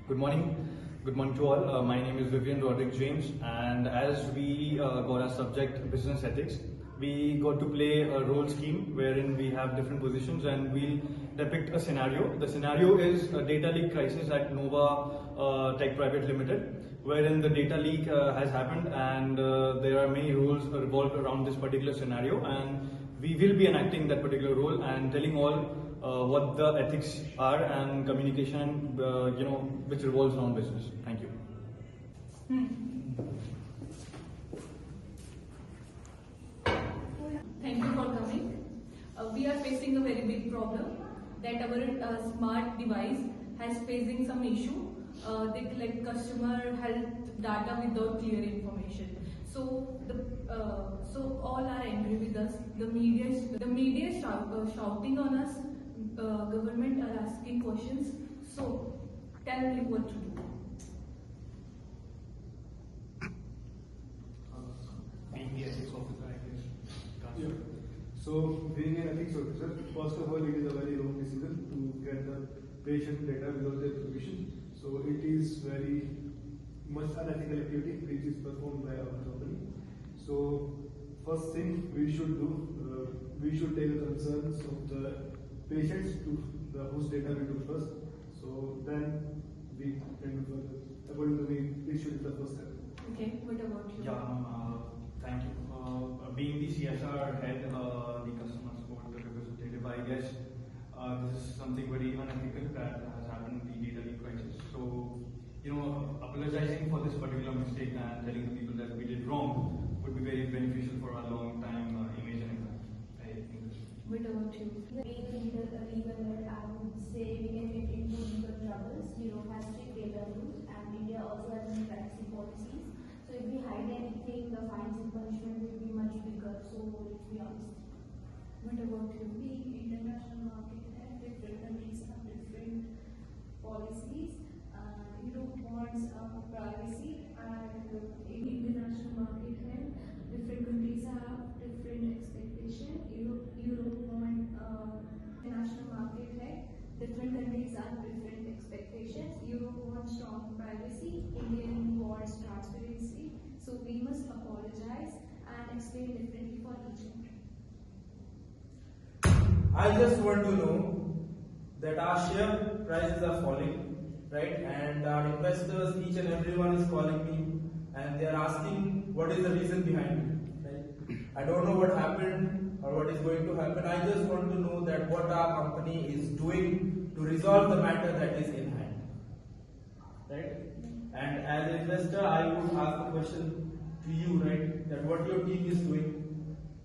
Good morning. Good morning to all. My name is Vivian James, and as we got our subject business ethics, we got to play a role scheme wherein we have different positions and we'll depict a scenario. The scenario is a data leak crisis at Nova Tech Private Limited, wherein the data leak has happened and there are many roles revolved around this particular scenario, and we will be enacting that particular role and telling all what the ethics are and communication, which revolves around business. Thank you. Thank you for coming. We are facing a very big problem that our smart device has facing some issue. They collect customer health data without clear information. So all are angry with us. The media is shouting on us. Government are asking questions. So tell me what to do. Being the ethics officer, I guess. Yeah. So being an ethics officer, first of all, it is a very wrong decision to get the patient data without their permission. So it is very much unethical activity which is performed by our company. So first thing we should do, we should take the concerns of the patients to the whose data we do first. So then we can do further. According to me, this should be the first step. Okay, what about you? Yeah, thank you. Being the CSR head, the customer support representative, I guess this is something very unethical that has happened in the data leak crisis. So, apologizing for this particular mistake and telling the people that we did wrong would be very beneficial for our long time image and impact. I think this. What about you? Being a legal head, I would say we can get into legal troubles. Europe has strict data rules and India also has many privacy policies. So if we hide anything, the fines and punishment will be much bigger. So let's be honest. What about you? Being international market and different countries have different policies. Europe wants privacy, and in international market and different countries have different expectations. Europe wants international market and different countries have different expectations. Europe wants strong privacy, Indian wants transparency. So we must apologize and explain differently for each country. I just want to know that our share prices are falling, right? And our investors, each and everyone is calling me and they are asking what is the reason behind it, right? I don't know what happened or what is going to happen. I just want to know that what our company is doing to resolve the matter that is in hand, right? And as an investor, I would ask the question to you, right? That what your team is doing.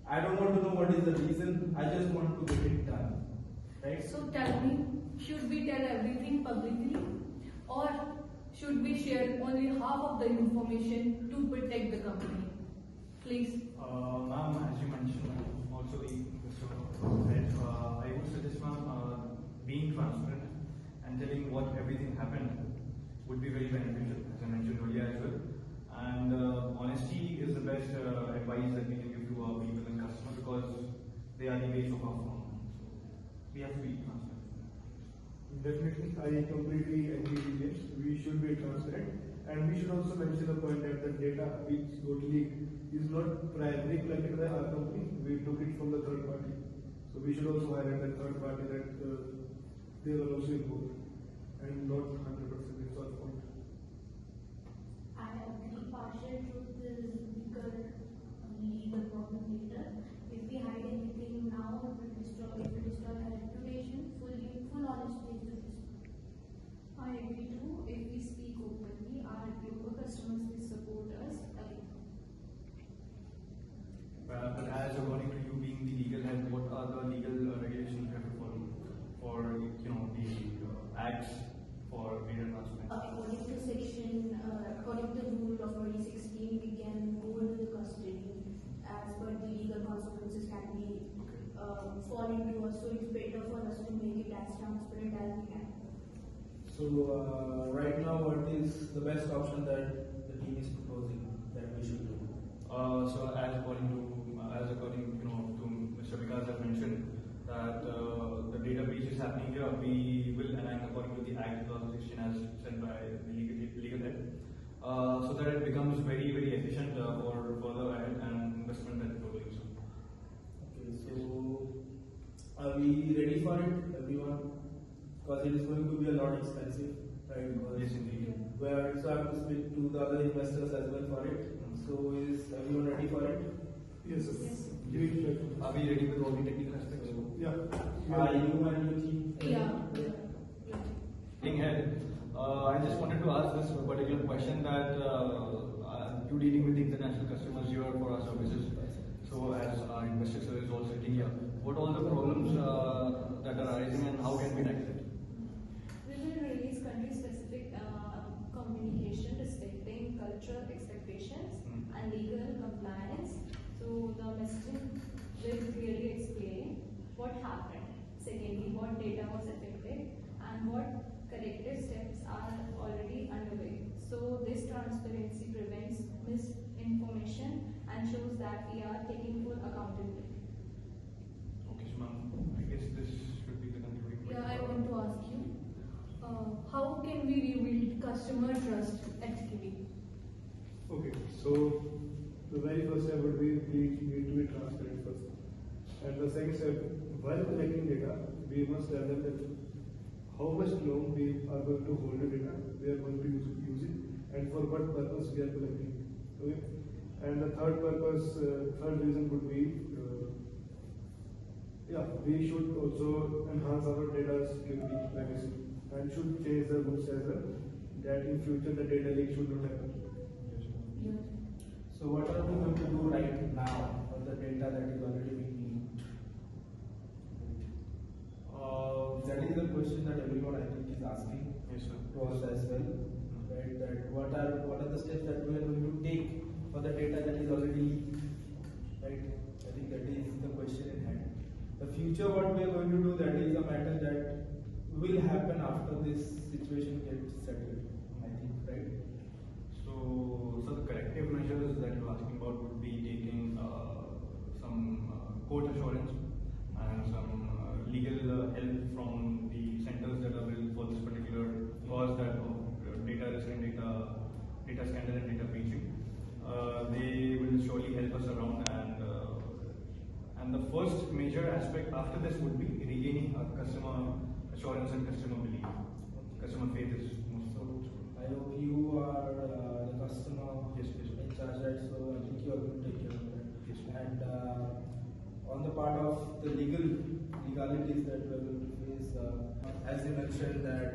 I don't want to know what is the reason. I just want to get it done, right? So tell me, should we tell everything publicly, or should we share only half of the information to protect the company? Please. Ma'am, as you mentioned, also the head, I would suggest, ma'am, being transparent and telling what everything happened would be very beneficial, as I mentioned earlier as well. And honesty is the best advice that we can give to our people and customers, because they are the base of our firm. So we have to be transparent. Definitely, I completely agree with this. We should be transparent, and we should also mention the point that the data which got leaked is not primarily collected by our company. We took it from the third party. So we should also highlight that third party that they were also involved and not 100%. It's our point. I agree. Partial truth is bigger legal problem later. If we hide anything now, it will destroy our reputation. Full honesty is the best. I agree too. If we speak openly, our global customers will support us again. But as according to you being the legal head, what are the legal regulations you have to follow for the acts for data transparency? According to the rule of 2016, we can go into the custody as per the legal consequences can be fall into us. So it's better for us to make it as transparent as we can. So right now, what is the best option that the team is proposing that we should do? So as according to Mr. Vikas has mentioned that the data breach is happening here, we will enact a according to the Act 2016 as set by the legal head, so that it becomes very, very efficient for further ahead and investment that we're doing. Okay, so are we ready for it, everyone? Because it is going to be a lot expensive, right? Yes, indeed. We are also have to speak to the other investors as well for it. So is everyone ready for it? Yes, sir. Yes. Are we ready with all the technical aspects? Yeah. Are you and your team? Yeah. Singh Head, I just wanted to ask this particular question that you dealing with the international customers here for our services. So as our investor service all sitting here, what all the problems that are arising and how can we tackle it? We will release country-specific communication respecting cultural expectations and legal compliance. So the messaging will clearly explain what happened. Secondly, what data was affected and what corrective steps are already underway. So this transparency prevents misinformation and shows that we are taking full accountability. Okay, so ma'am, I guess this should be the concluding point. Yeah, I want to ask you, how can we rebuild customer trust at KD? Okay, so the very first step would be we need to be transparent first. And the second step, while collecting data, we must tell them that how much long we are going to hold the data, we are going to use it, and for what purpose we are collecting it. Okay? And the third purpose, third reason would be, we should also enhance our data security privacy and should change the rules as well, that in future the data leak should not happen. Yeah. So what are we going to do right now for the data that is already being used? That is the question that everyone I think is asking Yes, sir. to us as well. Right? That what are the steps that we are going to take for the data that is already leaked? Right? I think that is the question in hand. The future, what we are going to do, that is a matter that will happen after this situation gets settled. I think, right? So the corrective measures that you're asking about would be taking some court assurance and some legal help from the centers that are built for this particular cause that of data risk and data scandal and data breaching. They will surely help us around, and the first major aspect after this would be regaining our customer assurance and customer belief. Customer faith is most important. I hope you are the customer Yes, yes. in charge, right? So I think you are going to take care of that. Yes. And on the part of the legalities that we are going to face, as you mentioned that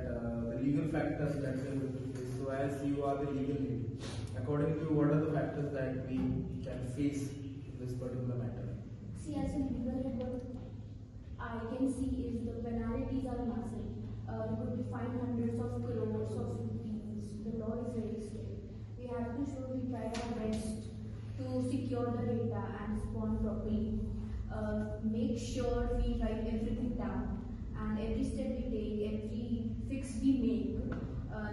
the legal factors that we are going to face. So as you are the legal lead, according to you, what are the factors that we can face in this particular matter? See, as a legal head, what I can see is the penalties are massive. You could be fined hundreds of crores of rupees. The law is very strict. We have to show we try our best to secure the data and respond properly. Make sure we write everything down, and every step we take, every fix we make.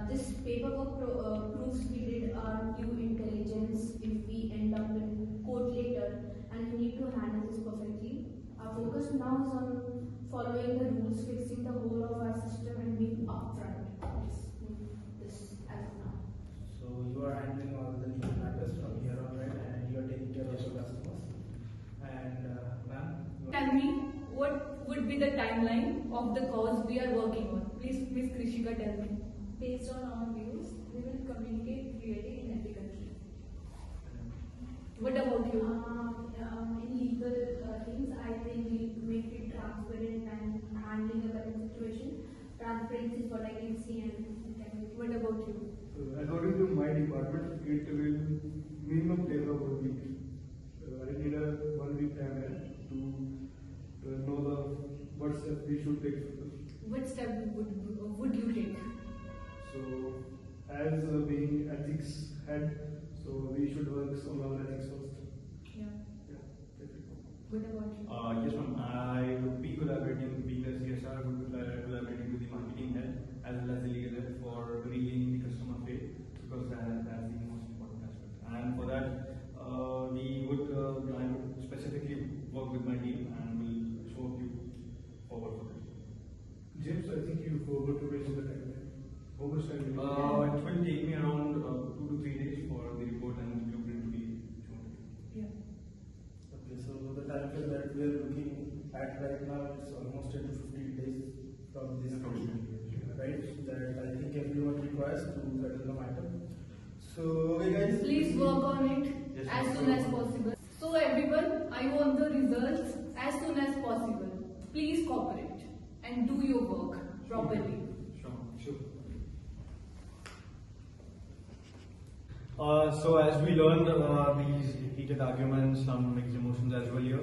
This paperwork proves we did our due intelligence if we end up in court later, and we need to handle this perfectly. Our focus now is on following the rules, fixing the whole of our system, and being upfront. This as of now. So you are handling all the legal matters from here on, right? And you are taking care of your customers. And ma'am, Tell me, what would be the timeline of the cause we are working on? Please, Ms. Krishika, tell me. Based on our views, we will communicate clearly in every country. What about you? In legal things, I think we need to make it transparent and handling a current situation. Transparency is what I can see, and What about you? According to my department, it will minimum take of a week. I need a 1 week time to know what steps we should take. What step would you take? So, as being ethics head, so we should work on our ethics first. Yeah. Yeah, that's it. What about you? Yes, ma'am. I would be collaborating, being the CSR, would be collaborating with the marketing head as well as the legal head for regaining the customer faith, because that's the most important aspect. And for that, I would specifically work with my team and will show you forward for this. James, I think you forgot to mention the to 15 days from this provision, right? That I think everyone requires to settle the matter. So, okay guys. Please work on it Yes, as ma'am. soon as possible. So everyone, I want the results as soon as possible. Please cooperate and do your work properly. Sure. So as we learned these heated arguments, some mixed emotions as well here,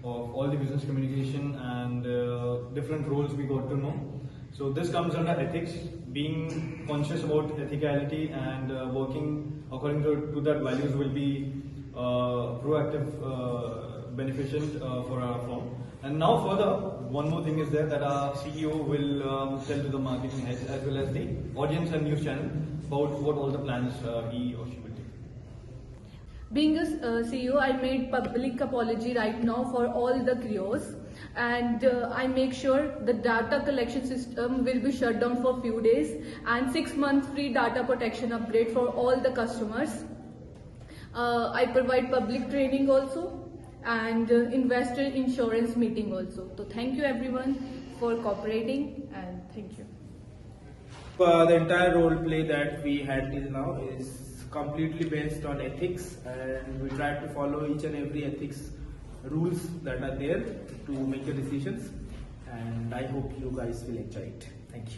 of all the business communication and different roles we got to know. So this comes under ethics, being conscious about ethicality and working according to that values will be proactive, beneficial for our firm. And now further, one more thing is there that our CEO will tell to the marketing heads as well as the audience and news channel about what all the plans he or she will take. Being a CEO, I made public apology right now for all the chaos, and I make sure the data collection system will be shut down for few days and 6 months free data protection upgrade for all the customers. I provide public training also and investor insurance meeting also. So thank you everyone for cooperating and thank you. The entire role play that we had till now is completely based on ethics, and we try to follow each and every ethics rules that are there to make your decisions, and I hope you guys will enjoy it. Thank you.